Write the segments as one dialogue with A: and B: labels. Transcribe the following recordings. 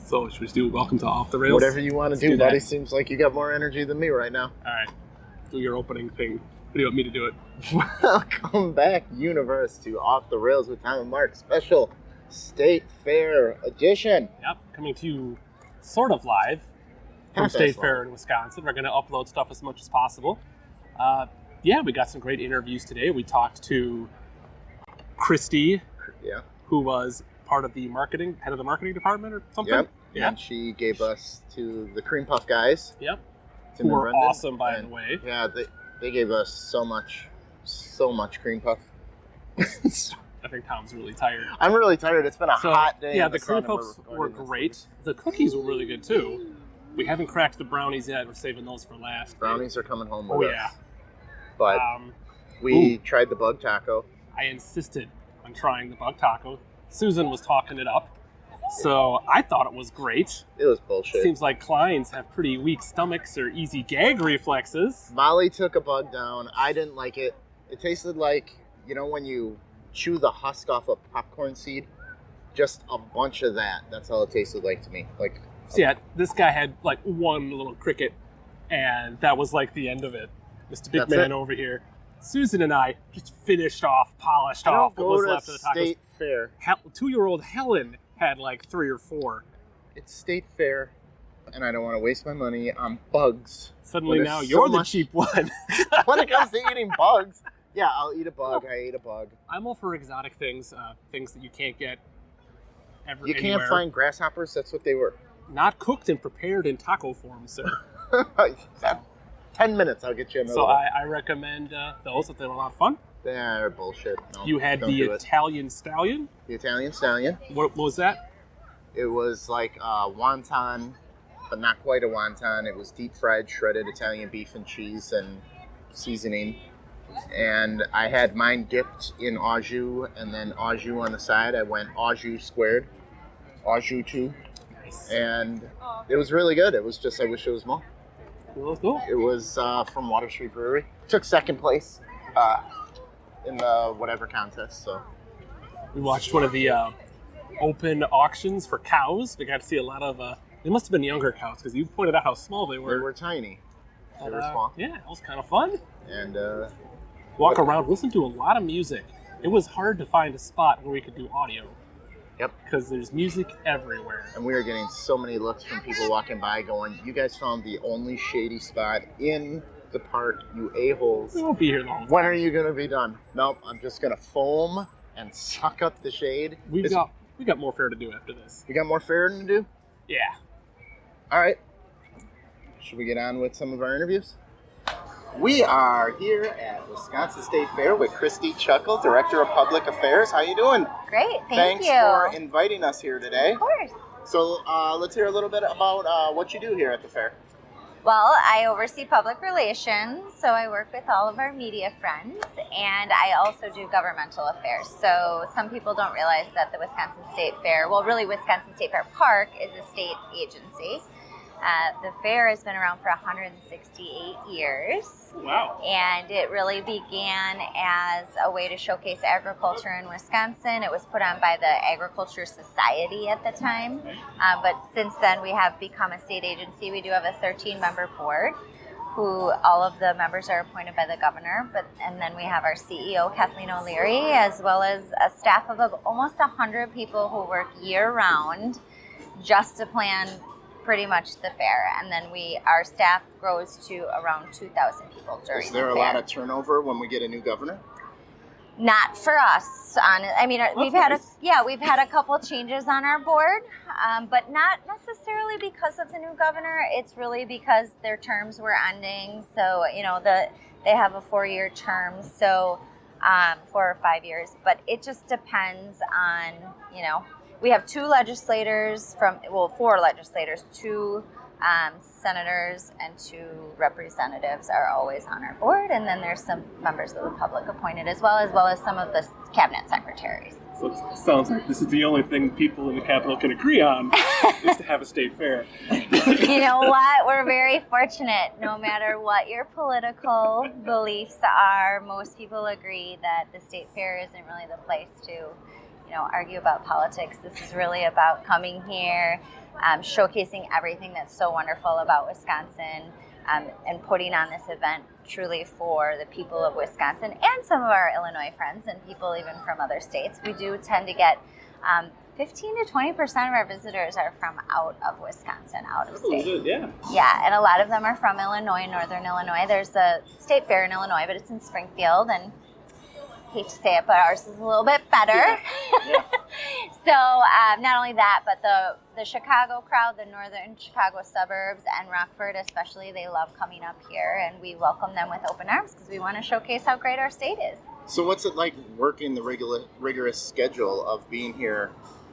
A: So should we do welcome to Off the Rails?
B: Whatever you want to do, buddy. Seems like you got more energy than me right now.
A: All right. Do your opening thing. What do you want me to do it?
B: Welcome back, universe, to Off the Rails with Tom and Mark special State Fair edition.
A: Yep. Coming to you sort of live from State Fair in Wisconsin. We're going to upload stuff as much as possible. We got some great interviews today. We talked to Kristin, who was part of the head of the marketing department or something.
B: Yep. Yeah. And she gave us to the Cream Puff guys.
A: Yep. Who were awesome, by the way.
B: Yeah, they gave us so much Cream Puff.
A: I think Tom's really tired.
B: I'm really tired. It's been a hot day.
A: Yeah, the Cream Puffs were great. The cookies were really good too. We haven't cracked the brownies yet. We're saving those for last.
B: Brownies are coming home with us.
A: Yeah.
B: But we tried the bug taco.
A: I insisted on trying the bug taco. Susan was talking it up. So I thought it was great.
B: It was bullshit.
A: Seems like Kleins have pretty weak stomachs or easy gag reflexes.
B: Molly took a bug down. I didn't like it. It tasted like, when you chew the husk off a popcorn seed? Just a bunch of that. That's all it tasted like to me.
A: This guy had like one little cricket, and that was like the end of it. Mr. Big Man over here. Susan and I just polished off what was left of the tacos.
B: State Fair.
A: 2-year-old Helen had like 3 or 4.
B: It's State Fair, and I don't want to waste my money on bugs.
A: Suddenly now you're the cheap one.
B: When it comes to eating bugs, yeah, I'll eat a bug. I ate a bug.
A: I'm all for exotic things, things that you can't get
B: You can't find grasshoppers? That's what they were.
A: Not cooked and prepared in taco form, sir.
B: 10 minutes, I'll get you another.
A: So I recommend those. They were a lot of fun.
B: They're bullshit. No,
A: you had the Italian Stallion.
B: The Italian Stallion.
A: What was that?
B: It was like a wonton, but not quite a wonton. It was deep fried, shredded Italian beef and cheese and seasoning. And I had mine dipped in au jus and then au jus on the side. I went au jus squared, au jus 2. Nice. And it was really good. It was just, I wish it was more.
A: Cool.
B: It was from Water Street Brewery. Took second place in the whatever contest. So
A: we watched one of the open auctions for cows. We got to see a lot of. They must have been younger cows because you pointed out how small they were.
B: They were tiny. They were small.
A: Yeah, it was kind of fun.
B: And
A: walk around, listen to a lot of music. It was hard to find a spot where we could do audio.
B: Yep.
A: Because there's music everywhere.
B: And we were getting so many looks from people walking by going, you guys found the only shady spot in the park, you a-holes.
A: We won't be here long.
B: When are you going to be done? Nope, I'm just going to foam and suck up the shade.
A: We got more fair to do after this.
B: We got more fair to do?
A: Yeah.
B: All right. Should we get on with some of our interviews? We are here at Wisconsin State Fair with Kristin Chuckel, Director of Public Affairs. How you doing?
C: Great,
B: Thanks for inviting us here today.
C: Of course.
B: So let's hear a little bit about what you do here at the fair.
C: Well, I oversee public relations, so I work with all of our media friends, and I also do governmental affairs. So some people don't realize that the Wisconsin State Fair, Wisconsin State Fair Park is a state agency. The fair has been around for 168 years.
A: Wow.
C: And it really began as a way to showcase agriculture in Wisconsin. It was put on by the Agriculture Society at the time. But since then, we have become a state agency. We do have a 13-member board, who all of the members are appointed by the governor. And then we have our CEO, Kathleen O'Leary, as well as a staff of almost 100 people who work year-round just to plan pretty much the fair, and then our staff grows to around 2,000 people during the fair.
B: Is there a lot of turnover when we get a new governor?
C: Not for us. We've had a couple changes on our board, but not necessarily because of the new governor. It's really because their terms were ending. So they have a 4-year term, so 4 or 5 years. But it just depends on We have 4 legislators, 2 senators and 2 representatives are always on our board, and then there's some members of the public appointed as well as some of the cabinet secretaries.
A: So it sounds like this is the only thing people in the Capitol can agree on, is to have a state fair.
C: You know what? We're very fortunate. No matter what your political beliefs are, most people agree that the state fair isn't really the place to argue about politics. This is really about coming here, showcasing everything that's so wonderful about Wisconsin, and putting on this event truly for the people of Wisconsin and some of our Illinois friends and people even from other states. We do tend to get 15 to 20% of our visitors are from out of Wisconsin, out of state.
A: Good, yeah.
C: Yeah, and a lot of them are from Illinois, northern Illinois. There's a state fair in Illinois, but it's in Springfield, and hate to say it, but ours is a little bit better.
B: Yeah.
C: So not only that, but the Chicago crowd, the northern Chicago suburbs, and Rockford especially, they love coming up here, and we welcome them with open arms because we want to showcase how great our state is.
B: So what's it like working the rigorous schedule of being here?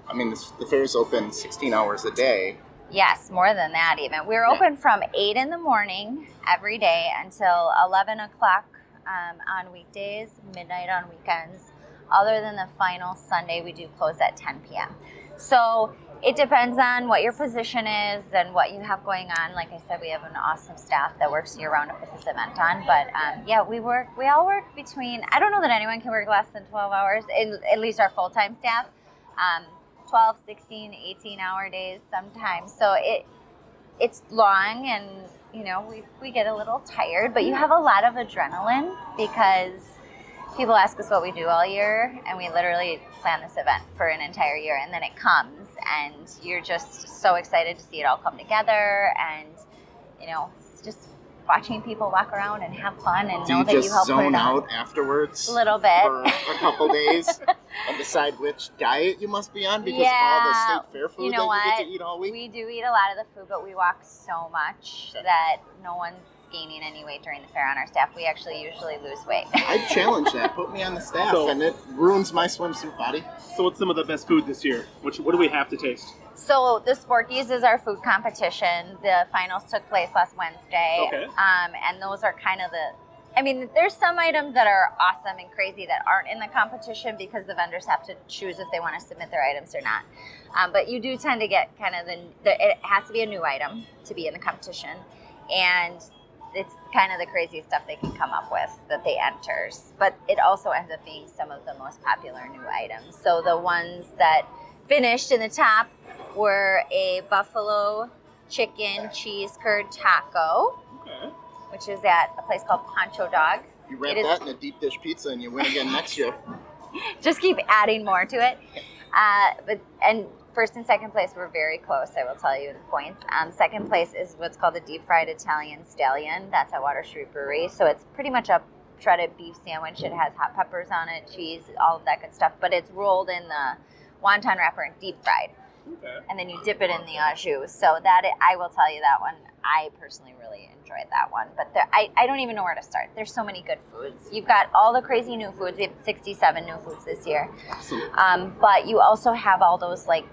B: I mean, the fair's open 16 hours a day.
C: Yes, more than that even. We're open from 8 in the morning every day until 11 o'clock on weekdays, midnight on weekends. Other than the final Sunday, we do close at 10 p.m. So it depends on what your position is and what you have going on. Like I said, we have an awesome staff that works year-round to put this event on. But yeah, we all work between, I don't know that anyone can work less than 12 hours, at least our full-time staff. 12, 16, 18-hour days sometimes. So it's long, and we get a little tired, but you have a lot of adrenaline because people ask us what we do all year, and we literally plan this event for an entire year, and then it comes, and you're just so excited to see it all come together, and it's just watching people walk around and have fun and know that you help put it on.
B: Do you just zone out afterwards?
C: A little bit.
B: For a couple days and decide which diet you must be on because of all the state fair food that you get to eat all week?
C: We do eat a lot of the food, but we walk so much that no one's gaining any weight during the fair on our staff. We actually usually lose weight.
B: I'd challenge that. Put me on the staff, and it ruins my swimsuit body.
A: So what's some of the best food this year? What do we have to taste?
C: So the Sporkies is our food competition. The finals took place last Wednesday.
A: Okay.
C: And those are kind of there's some items that are awesome and crazy that aren't in the competition because the vendors have to choose if they want to submit their items or not. But you do tend to get kind of it has to be a new item to be in the competition. And it's kind of the crazy stuff they can come up with that they enter. But it also ends up being some of the most popular new items. So the ones that finished in the top were a buffalo chicken cheese curd taco, which is at a place called Pancho Dog.
B: You wrap that in a deep dish pizza and you win again next year.
C: Just keep adding more to it. And first and second place were very close, I will tell you the points. Second place is what's called the deep fried Italian stallion. That's at Water Street Brewery. So it's pretty much a shredded beef sandwich. It has hot peppers on it, cheese, all of that good stuff. But it's rolled in the wonton wrapper and deep fried. Okay. And then you dip it in the au jus. So I will tell you that one, I personally really enjoyed that one. But I don't even know where to start. There's so many good foods. You've got all the crazy new foods. We have 67 new foods this year. Awesome. But you also have all those like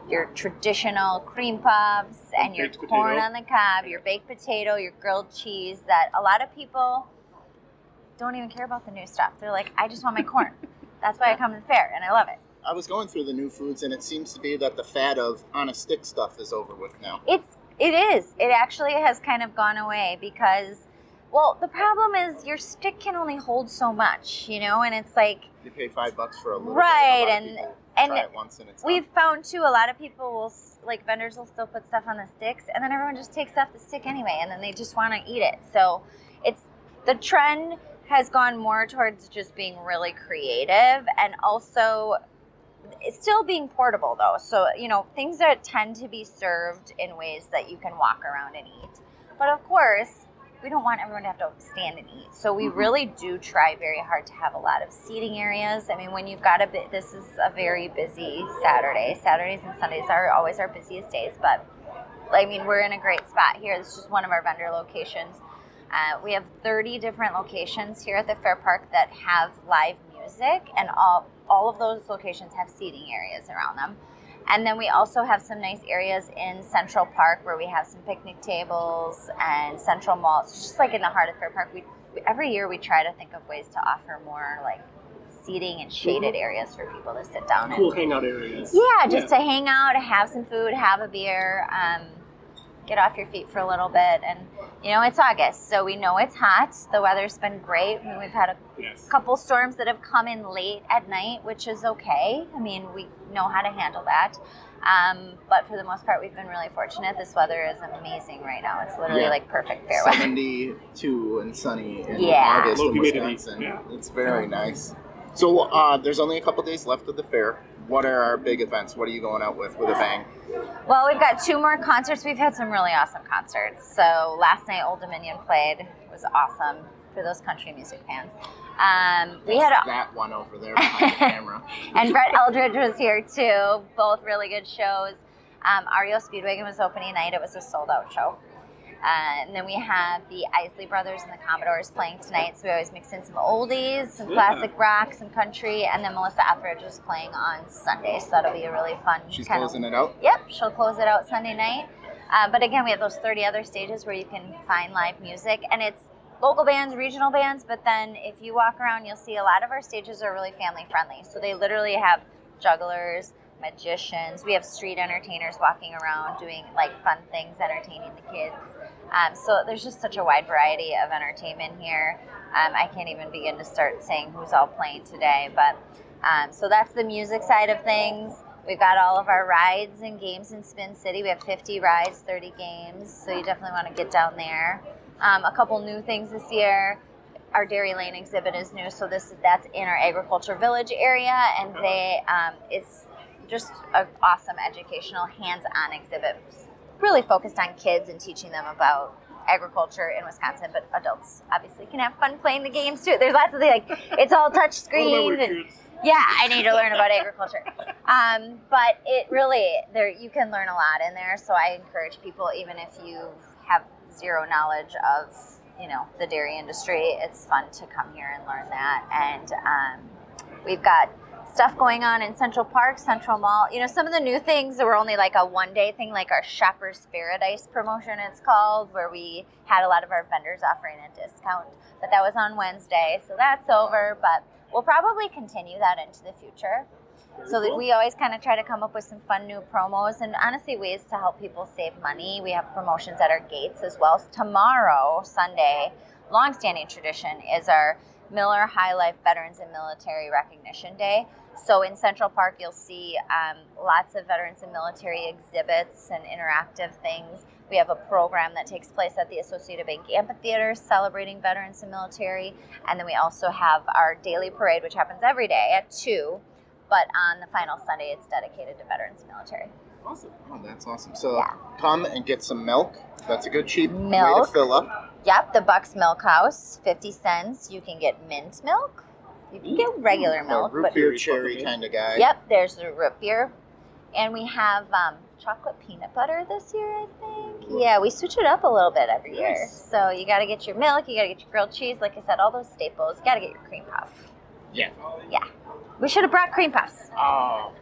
C: your traditional cream puffs and your corn on the cob, your baked potato, your grilled cheese that a lot of people don't even care about the new stuff. They're like, I just want my corn. That's why I come to the fair, and I love it.
B: I was going through the new foods, and it seems to be that the fad of on-a-stick stuff is over with now.
C: It is. It actually has kind of gone away because, well, the problem is your stick can only hold so much, and it's like...
B: You pay $5 for a little
C: right,
B: bit. And try it once and it's
C: we've
B: done.
C: found, too, a lot of people will, like, vendors will still put stuff on the sticks, and then everyone just takes off the stick anyway, and then they just want to eat it. So the trend has gone more towards just being really creative and also... It's still being portable, though. So, things that tend to be served in ways that you can walk around and eat. But, of course, we don't want everyone to have to stand and eat. So we really do try very hard to have a lot of seating areas. I mean, when you've got this is a very busy Saturday. Saturdays and Sundays are always our busiest days. But, we're in a great spot here. This is just one of our vendor locations. We have 30 different locations here at the Fair Park that have live music, and all of those locations have seating areas around them. And then we also have some nice areas in Central Park where we have some picnic tables and Central Mall. It's just like in the heart of Fair Park. Every year we try to think of ways to offer more like seating and shaded areas for people to sit down in.
A: Cool hangout areas.
C: Yeah, just to hang out, have some food, have a beer, get off your feet for a little bit. And, it's August, so we know it's hot. The weather's been great. I mean, we've had a couple storms that have come in late at night, which is okay. I mean, we know how to handle that. But for the most part, we've been really fortunate. This weather is amazing right now. It's literally like perfect fair weather.
B: 72 and sunny in August in Wisconsin. Yeah. It's very nice. So there's only a couple days left of the fair. What are our big events? What are you going out with a bang?
C: Well, we've got 2 more concerts. We've had some really awesome concerts. So last night, Old Dominion played. It was awesome for those country music fans. We had
B: that one over there behind the camera.
C: And Brett Eldridge was here too. Both really good shows. REO Speedwagon was opening night. It was a sold-out show. And then we have the Isley Brothers and the Commodores playing tonight. So we always mix in some oldies, some classic rock, some country, and then Melissa Etheridge is playing on Sunday. So that'll be a really fun.
B: She's closing it out?
C: Yep, she'll close it out Sunday night. But again, we have those 30 other stages where you can find live music, and it's local bands, regional bands. But then if you walk around, you'll see a lot of our stages are really family friendly. So they literally have jugglers, magicians. We have street entertainers walking around doing like fun things, entertaining the kids. So there's just such a wide variety of entertainment here. I can't even begin to start saying who's all playing today. But so that's the music side of things. We've got all of our rides and games in Spin City. We have 50 rides, 30 games. So you definitely want to get down there. A couple new things this year. Our Dairy Lane exhibit is new. So that's in our Agriculture Village area. And it's just an awesome educational hands-on exhibit, really focused on kids and teaching them about agriculture in Wisconsin, but adults obviously can have fun playing the games too. There's lots of it's all touch screens. I need to learn about agriculture. But it really, you can learn a lot in there. So I encourage people, even if you have zero knowledge of, the dairy industry, it's fun to come here and learn that. And we've got stuff going on in Central Park, Central Mall. Some of the new things that were only like a one-day thing, like our Shoppers Paradise promotion, it's called, where we had a lot of our vendors offering a discount. But that was on Wednesday, so that's over. But we'll probably continue that into the future. So that we always kind of try to come up with some fun new promos and honestly ways to help people save money. We have promotions at our gates as well. Tomorrow, Sunday, longstanding tradition is our Miller High Life Veterans and Military Recognition Day. So in Central Park, you'll see lots of veterans and military exhibits and interactive things. We have a program that takes place at the Associated Bank Amphitheater celebrating veterans and military. And then we also have our daily parade, which happens every day at 2. But on the final Sunday, it's dedicated to veterans and military.
B: Awesome. Oh, that's awesome. So come and get some milk. That's a good cheap way to fill up.
C: Yep, the Bucks Milk House, 50 cents. You can get mint milk. You can get regular milk.
B: Root beer cherry kind of guy.
C: Yep, there's the root beer. And we have chocolate peanut butter this year, I think. Yeah, we switch it up a little bit every year. So you got to get your milk, you got to get your grilled cheese. Like I said, all those staples. You got to get your cream puff.
B: Yeah.
C: Yeah. We should have brought cream puffs.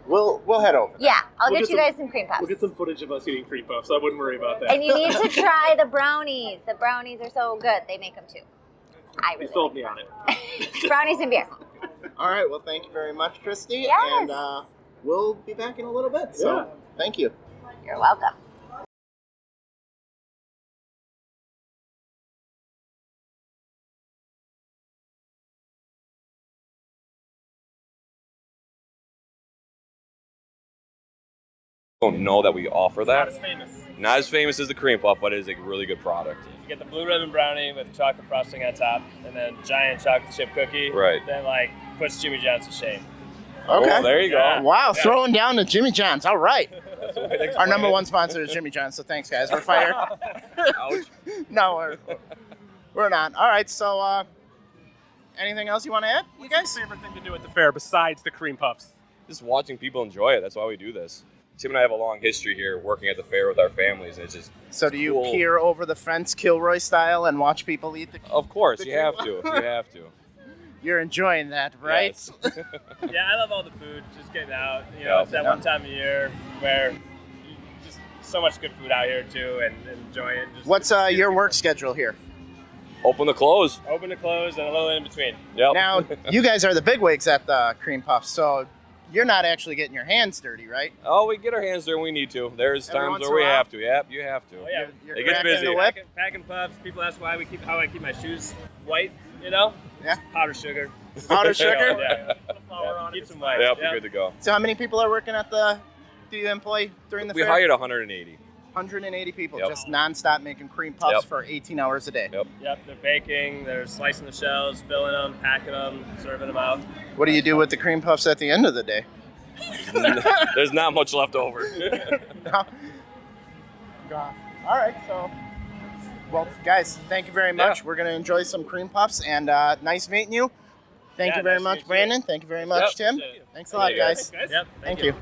B: We'll head over.
C: Yeah, I'll get you guys some cream puffs.
A: We'll get some footage of us eating cream puffs. I wouldn't worry about that.
C: And you need to try the brownies. The brownies are so good. They make them too.
A: You sold me on it.
C: Brownies and beer.
B: All right. Well, thank you very much, Christy.
C: Yes.
B: And we'll be back in a little bit. So thank you.
C: You're welcome.
D: Don't know that we offer that.
E: Not as famous.
D: Not as famous as the cream puff, but it is a really good product.
E: You get the blue ribbon brownie with chocolate frosting on top, and then giant chocolate chip cookie.
D: Right.
E: Then puts Jimmy John's to shame.
B: Okay.
D: Oh, there you go.
E: Yeah.
B: Wow, throwing down to Jimmy John's. All right.
D: That's the way to
B: Our number
D: explain
B: one sponsor is Jimmy John's, so thanks, guys. We're fired.
D: it. Ouch.
B: No, we're not. All right, so anything else you want to add, you guys?
A: Favorite thing to do at the fair besides the cream puffs?
D: Just watching people enjoy it. That's why we do this. Tim and I have a long history here working at the fair with our families, and it's just
B: So do you
D: cool.
B: peer over the fence Kilroy style and watch people eat the
D: Of course, you have to. You have to.
B: You're enjoying that, right?
D: Yes.
E: Yeah, I love all the food. Just getting out.
D: Yeah.
E: It's that one time of year where just so much good food out here too, and enjoy it.
B: What's your work schedule here?
D: Open to close.
E: Open to close and a little in between.
D: Yep.
B: Now, you guys are the bigwigs at the Cream Puffs, so you're not actually getting your hands dirty, right?
D: Oh, we get our hands dirty when we need to. There's
B: Every
D: times
B: once
D: where
B: in a
D: we
B: while?
D: have to. Yep, you have to.
E: Oh, yeah.
B: You're
D: It gets
B: cracking
D: busy.
B: the whip?
E: Packing pups. People ask how I keep my shoes white. You know?
B: Yeah.
E: Powder sugar.
B: Powder sugar?
E: Yeah. Keeps them white.
D: Yep, you're good to go.
B: So how many people are working at do you employ during the
D: We
B: fair?
D: hired 180.
B: 180 people,
D: Yep.
B: just nonstop making cream puffs
D: Yep.
B: for 18 hours a day.
D: Yep.
E: Yep, they're baking, they're slicing the shells, filling them, packing them, serving them out.
B: What do you do with the cream puffs at the end of the day?
D: There's not much left over.
B: No? All right, so, well, guys, thank you very much.
D: Yeah.
B: We're going to enjoy some cream puffs, and nice meeting you. Thank
E: Yeah,
B: you very
E: nice to
B: much,
E: meet you.
B: Brandon. Thank you very much,
D: Yep.
B: Tim.
E: Appreciate it.
B: Thanks a lot,
D: Thank you,
B: guys.
E: Yep,
B: Thank you.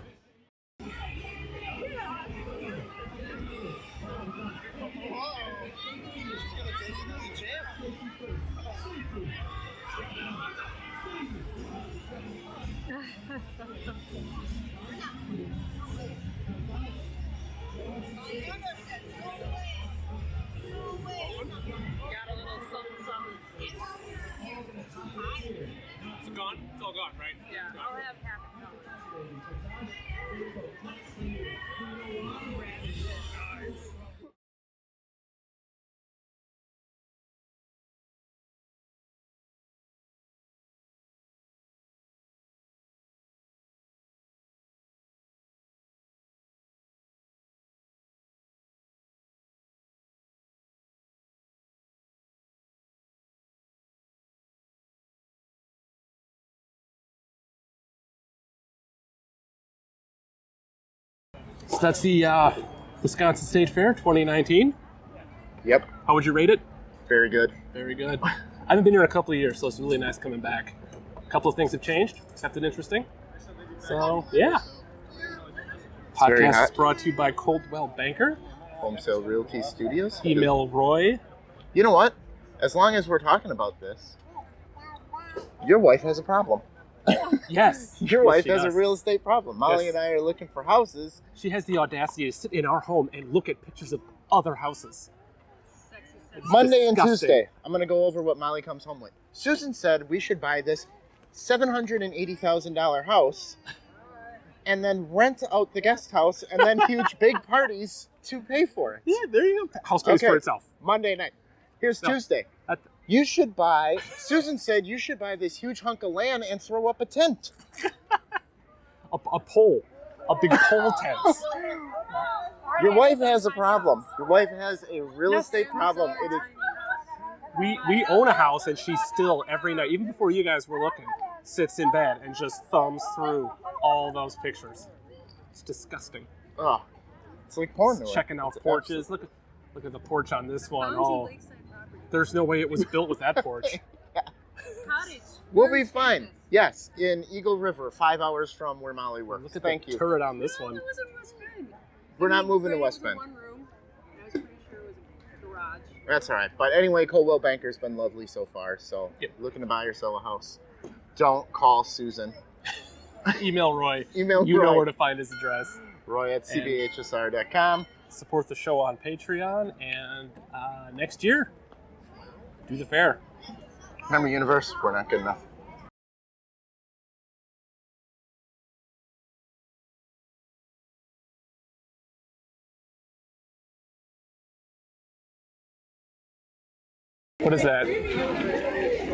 A: It's gone? It's all gone, right?
F: Yeah, I'll have half a cup.
A: So that's the Wisconsin State Fair 2019.
B: Yep,
A: How would you rate it?
B: very good. Very
A: Good. I haven't been here in a couple of years, so it's really nice coming back. A couple of things have changed, kept it interesting. So, yeah.
B: very
A: Podcast
B: hot.
A: is brought to you by Coldwell Banker.
B: Home Sale Realty Studios.
A: Email Roy.
B: You know what? As long as we're talking about this, your wife has a problem.
A: Yes.
B: Your
A: Yes,
B: wife
A: she
B: has a
A: does.
B: real estate problem. Molly
A: Yes.
B: and I are looking for houses.
A: She has the audacity to sit in our home and look at pictures of other houses. It's
B: Monday and
A: disgusting.
B: Tuesday, I'm going to go over what Molly comes home with. Susan said we should buy this $780,000 house and then rent out the guest house and then huge big parties to pay for it.
A: Yeah, there you go. House pays
B: Okay.
A: for itself.
B: Monday night. Here's
A: No.
B: Tuesday.
A: That-
B: You should buy, Susan said you should buy this huge hunk of land and throw up a tent.
A: A pole. A big pole tent.
B: Your wife has a problem. Your wife has a real estate problem. It is
A: We own a house and she still, every night, even before you guys were looking, sits in bed and just thumbs through all those pictures. It's disgusting.
B: oh, it's like porn to her.
A: Checking out
B: It's
A: porches. Look at the porch on this one.
F: Bounty
A: Oh,
F: Lakeside property.
A: there's no way it was built with that porch.
F: Cottage.
B: We'll
F: Where
B: be
F: is
B: fine.
F: this?
B: Yes, in Eagle River, 5 hours from where Molly works.
A: Look at
B: Thank
A: the
B: you.
A: turret on this
F: No,
A: one.
F: it was in West Bend.
B: We're not
F: I mean,
B: moving to
F: granted,
B: West
F: it was
B: Bend.
F: One room. I was pretty sure it was a garage.
B: That's all right. But anyway, Coldwell Banker's been lovely so far. So,
A: Yep.
B: looking to buy or sell a house, don't call Susan.
A: Email Roy.
B: Email
A: You know
B: Roy.
A: where to find his address.
B: Roy at cbhsr.com.
A: Support the show on Patreon, and next year, do the fair.
B: Remember, Universe, we're not good enough.
A: What is that?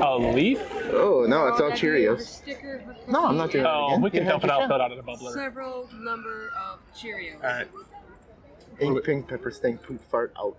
A: A leaf?
B: Oh, no, it's all
F: Have you ever
B: Cheerios.
F: sticker her
B: No, I'm not doing it
A: Oh,
B: again.
A: we can
B: You
A: dump it
B: have
A: out,
B: your
A: put it out in a bubbler.
F: several number of Cheerios.
A: All right.
B: Ink, pink, pepper, stink, poop, fart, out.